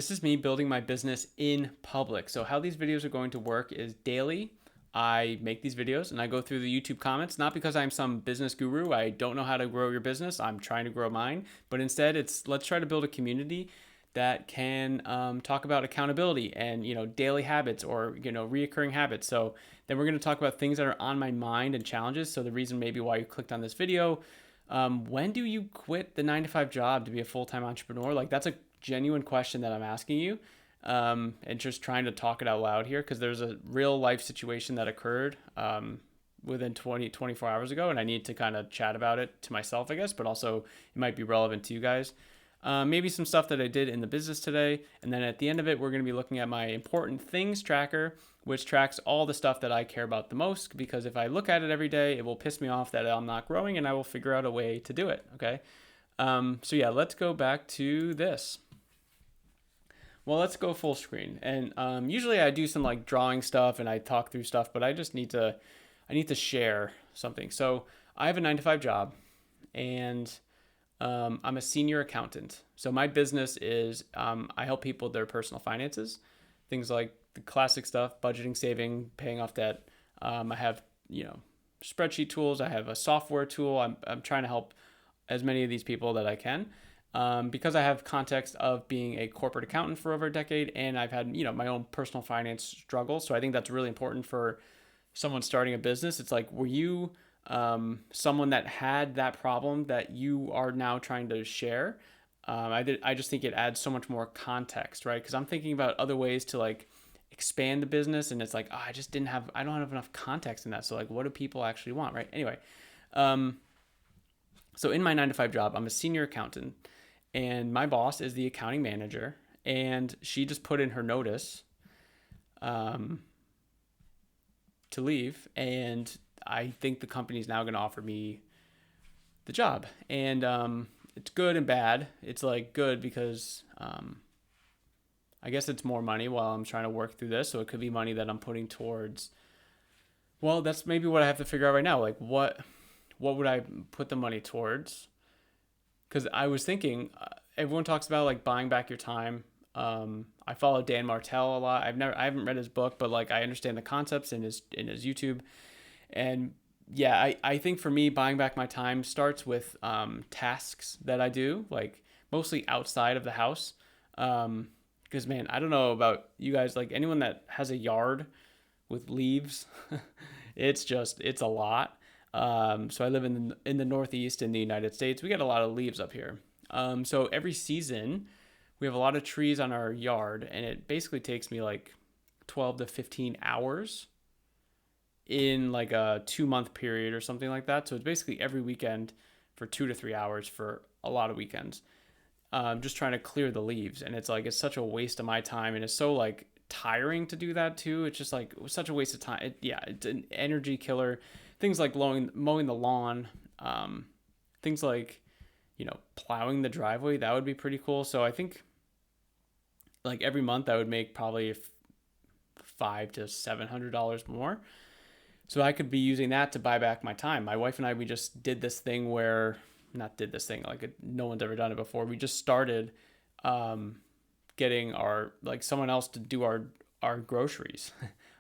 This is me building my business in public. So how these videos are going to work is daily. I make these videos and I go through the YouTube comments, not because I'm some business guru. I don't know how to grow your business. I'm trying to grow mine, but instead it's let's try to build a community that can talk about accountability and daily habits or reoccurring habits. So then we're going to talk about things that are on my mind and challenges. So the reason maybe why you clicked on this video, when do you quit the 9 to 5 job to be a full-time entrepreneur? Like that's a genuine question that I'm asking you, and just trying to talk it out loud here because there's a real life situation that occurred within 24 hours ago, and I need to kind of chat about it to myself, I guess, but also it might be relevant to you guys. Maybe some stuff that I did in the business today. And then at the end of it, we're going to be looking at my important things tracker, which tracks all the stuff that I care about the most. Because if I look at it every day, it will piss me off that I'm not growing and I will figure out a way to do it. Okay. So yeah, let's go back to this. Well, let's go full screen. And usually I do some like drawing stuff and I talk through stuff, but I need to share something. So I have a 9 to 5 job and I'm a senior accountant. So my business is I help people with their personal finances, things like the classic stuff, budgeting, saving, paying off debt. I have spreadsheet tools. I have a software tool. I'm trying to help as many of these people that I can, because I have context of being a corporate accountant for over a decade, and I've had my own personal finance struggles. So I think that's really important for someone starting a business. It's like, were you someone that had that problem that you are now trying to share? I just think it adds so much more context, right? Because I'm thinking about other ways to like expand the business, and it's like, oh, I don't have enough context in that. So like, what do people actually want, right? Anyway, so in my 9 to 5 job, I'm a senior accountant, and my boss is the accounting manager, and she just put in her notice to leave, and I think the company's now going to offer me the job. And it's good and bad. It's like good because I guess it's more money while I'm trying to work through this. So it could be money that I'm putting towards, well, that's maybe what I have to figure out right now. Like what would I put the money towards? Because I was thinking, everyone talks about like buying back your time. I follow Dan Martell a lot. I haven't read his book, but like I understand the concepts in his YouTube. And yeah, I think for me, buying back my time starts with tasks that I do, like mostly outside of the house. Because man, I don't know about you guys, like anyone that has a yard with leaves, it's a lot. So I live in the Northeast in the United States. We get a lot of leaves up here. So every season we have a lot of trees on our yard, and it basically takes me like 12 to 15 hours in like a 2 month period or something like that. So it's basically every weekend for 2 to 3 hours for a lot of weekends, just trying to clear the leaves. And it's like, it's such a waste of my time, and it's so like tiring to do that too. It's just like, it was such a waste of time. It's an energy killer. Things like mowing the lawn, things like, plowing the driveway, that would be pretty cool. So I think like every month I would make probably $500 to $700 more. So I could be using that to buy back my time. My wife and I, we just did this thing where, not did this thing, like no one's ever done it before. We just started getting someone else to do our groceries.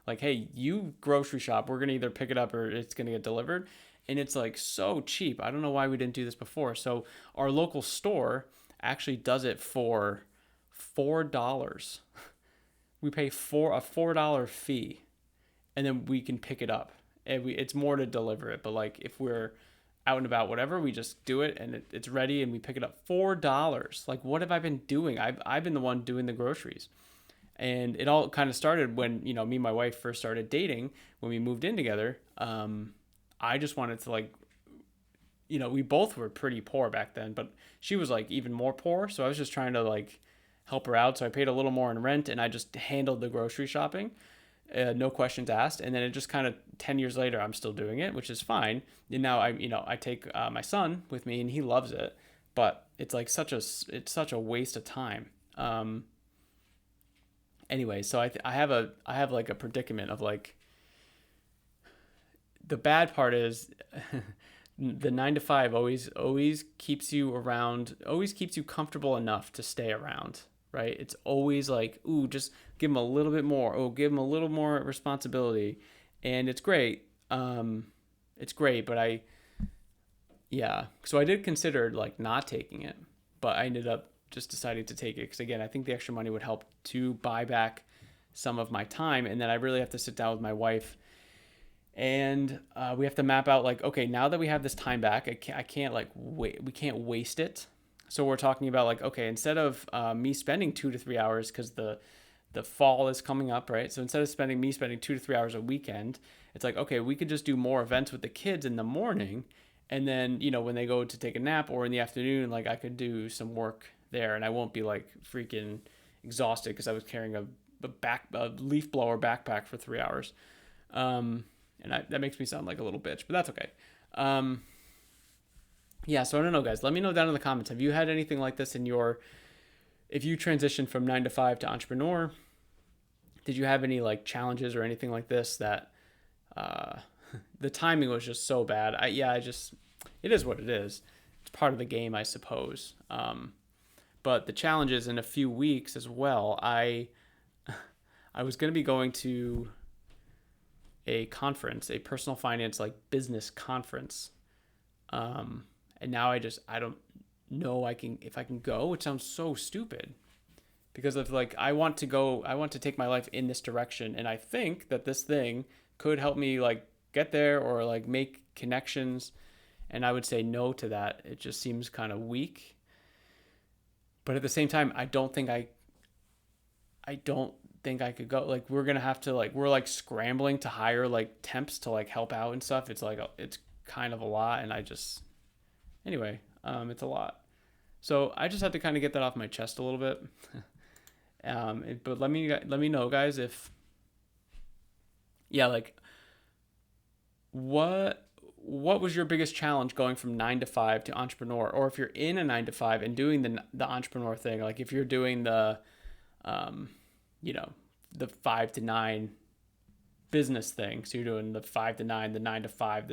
Like, hey, you grocery shop, we're going to either pick it up or it's going to get delivered. And it's like so cheap. I don't know why we didn't do this before. So our local store actually does it for $4. We pay a $4 fee, and then we can pick it up. And it's more to deliver it, but like if we're out and about, whatever, we just do it and it's ready and we pick it up. $4. Like, what have I been doing? I've been the one doing the groceries. And it all kind of started when, me and my wife first started dating, when we moved in together. I just wanted to like, we both were pretty poor back then, but she was like even more poor. So I was just trying to like help her out. So I paid a little more in rent and I just handled the grocery shopping. No questions asked. And then it just kind of 10 years later, I'm still doing it, which is fine. And now I take my son with me and he loves it, but it's like it's such a waste of time. Anyway, so I have like a predicament of like, the bad part is the 9 to 5 always keeps you around, always keeps you comfortable enough to stay around. right? It's always like, ooh, just give them a little bit more. Oh, give them a little more responsibility. And it's great. It's great, but yeah. So I did consider like not taking it, but I ended up just deciding to take it because again, I think the extra money would help to buy back some of my time, and then I really have to sit down with my wife and we have to map out like, okay, now that we have this time back, I can't like wait, we can't waste it. So we're talking about like, okay, instead of me spending 2 to 3 hours because the fall is coming up, right? So instead of spending 2 to 3 hours a weekend, it's like, okay, we could just do more events with the kids in the morning. And then, when they go to take a nap or in the afternoon, like I could do some work there and I won't be like freaking exhausted because I was carrying a leaf blower backpack for 3 hours. That makes me sound like a little bitch, but that's okay. Yeah, so I don't know, guys. Let me know down in the comments. Have you had anything like this if you transitioned from 9 to 5 to entrepreneur? Did you have any like challenges or anything like this that the timing was just so bad? It is what it is. It's part of the game, I suppose. But the challenges in a few weeks as well. I was going to be going to a conference, a personal finance like business conference. And now I don't know if I can go, which sounds so stupid because of like, I want to take my life in this direction. And I think that this thing could help me like get there or like make connections. And I would say no to that. It just seems kind of weak. But at the same time, I don't think I could go. Like we're gonna have to we're like scrambling to hire like temps to like help out and stuff. It's like it's kind of a lot, and anyway, it's a lot. So I just had to kind of get that off my chest a little bit. But let me know, guys, if like what was your biggest challenge going from 9 to 5 to entrepreneur, or if you're in a 9 to 5 and doing the entrepreneur thing, like if you're doing the the 5 to 9 business thing. So you're doing the 5 to 9, the 9 to 5,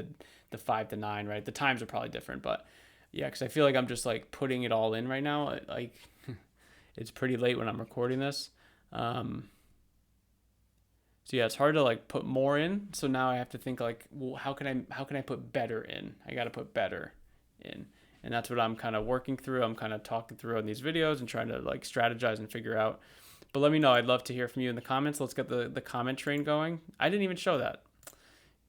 the 5 to 9, right? The times are probably different, but yeah, because I feel like I'm just like putting it all in right now. Like it's pretty late when I'm recording this. So yeah, it's hard to like put more in. So now I have to think like, well, how can I put better in? I got to put better in. And that's what I'm kind of working through. I'm kind of talking through on these videos and trying to like strategize and figure out. But let me know. I'd love to hear from you in the comments. Let's get the comment train going. I didn't even show that.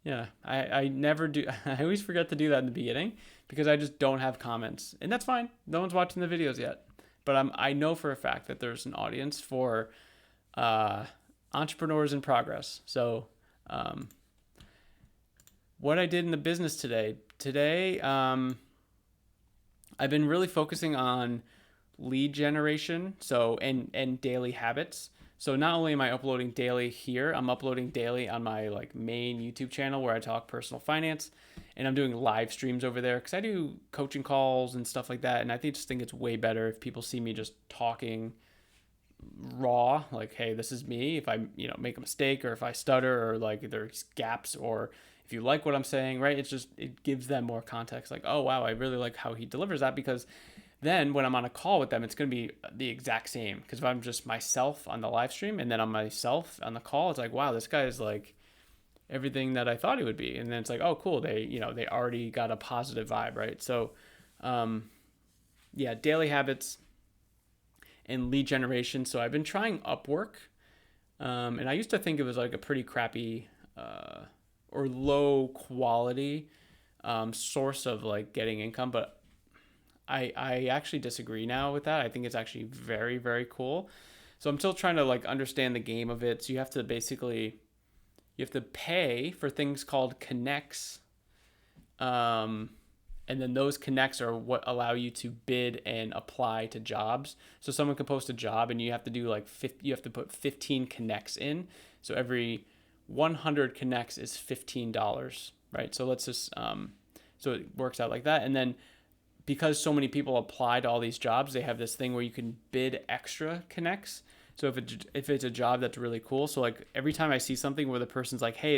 Yeah, I never do. I always forget to do that in the beginning because I just don't have comments. And that's fine. No one's watching the videos yet. But I know for a fact that there's an audience for entrepreneurs in progress. So what I did in the business today. Today, I've been really focusing on lead generation, and daily habits. So not only am I uploading daily here, I'm uploading daily on my like main YouTube channel where I talk personal finance, and I'm doing live streams over there because I do coaching calls and stuff like that. And I just think it's way better if people see me just talking raw, like, hey, this is me. If I make a mistake or if I stutter or like there's gaps, or if you like what I'm saying, right? It gives them more context. Like, oh wow, I really like how he delivers that, because then when I'm on a call with them, it's going to be the exact same. Because if I'm just myself on the live stream and then I'm myself on the call, it's like, wow, this guy is like everything that I thought he would be. And then it's like, oh, cool. They already got a positive vibe, right? So, daily habits and lead generation. So I've been trying Upwork. And I used to think it was like a pretty crappy or low quality source of like getting income, but I actually disagree now with that. I think it's actually very, very cool. So I'm still trying to like understand the game of it. So you have to pay for things called connects. And then those connects are what allow you to bid and apply to jobs. So someone can post a job and you have to do you have to put 15 connects in. So every 100 connects is $15, right? So let's just, so it works out like that. And then because so many people apply to all these jobs, they have this thing where you can bid extra connects. So if it's a job that's really cool, so like every time I see something where the person's like, hey,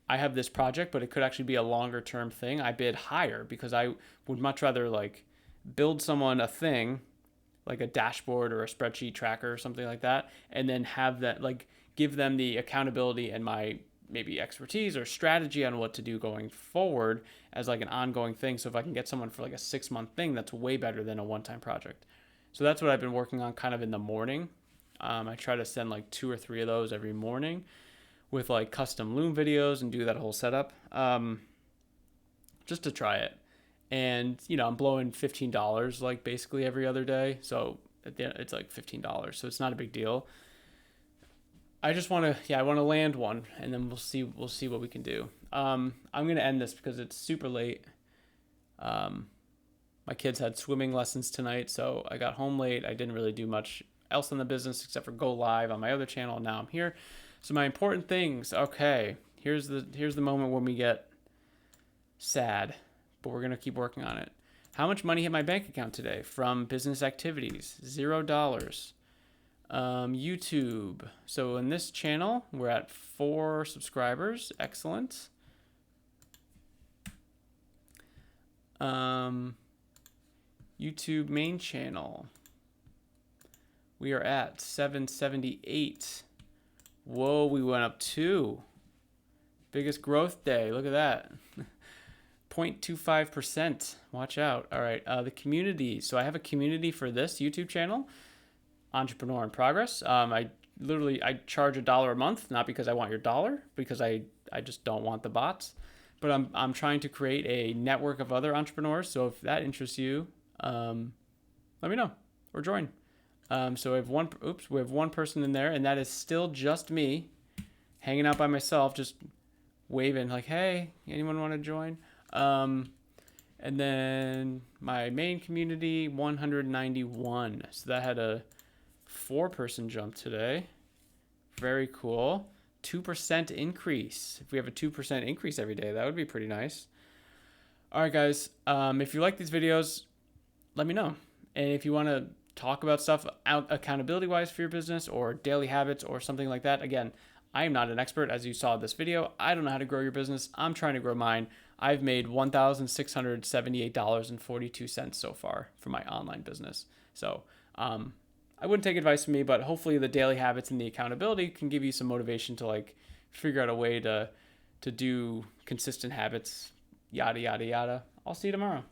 I have this project, but it could actually be a longer term thing, I bid higher because I would much rather like build someone a thing like a dashboard or a spreadsheet tracker or something like that, and then have that, like, give them the accountability and my maybe expertise or strategy on what to do going forward as like an ongoing thing. So if I can get someone for like a 6-month thing, that's way better than a one-time project. So that's what I've been working on kind of in the morning. I try to send like 2 or 3 of those every morning with like custom Loom videos and do that whole setup, just to try it. And I'm blowing $15 like basically every other day. So at the end, it's like $15. So it's not a big deal. I just want to, I want to land one, and then we'll see what we can do. I'm gonna end this because it's super late. My kids had swimming lessons tonight, so I got home late. I didn't really do much else in the business except for go live on my other channel. Now I'm here. So my important things. Okay, here's the moment when we get sad, but we're gonna keep working on it. How much money hit my bank account today from business activities? $0. YouTube. So in this channel, we're at 4 subscribers. Excellent. YouTube main channel. We are at 778. Whoa, we went up 2. Biggest growth day. Look at that. 0.25%. Watch out. All right. The community. So I have a community for this YouTube channel, Entrepreneur in Progress. I charge $1 a month, not because I want your dollar, because I just don't want the bots. But I'm trying to create a network of other entrepreneurs. So if that interests you, let me know or join. So we have one person in there, and that is still just me, hanging out by myself, just waving like, hey, anyone want to join? And then my main community, 191. So that had a 4-person jump today. Very cool. 2% increase. If we have a 2% increase every day, that would be pretty nice. All right, guys. If you like these videos, let me know. And if you want to talk about stuff accountability-wise for your business or daily habits or something like that, again, I am not an expert. As you saw in this video, I don't know how to grow your business. I'm trying to grow mine. I've made $1,678.42 so far for my online business. So I wouldn't take advice from me, but hopefully the daily habits and the accountability can give you some motivation to like figure out a way to do consistent habits, yada, yada, yada. I'll see you tomorrow.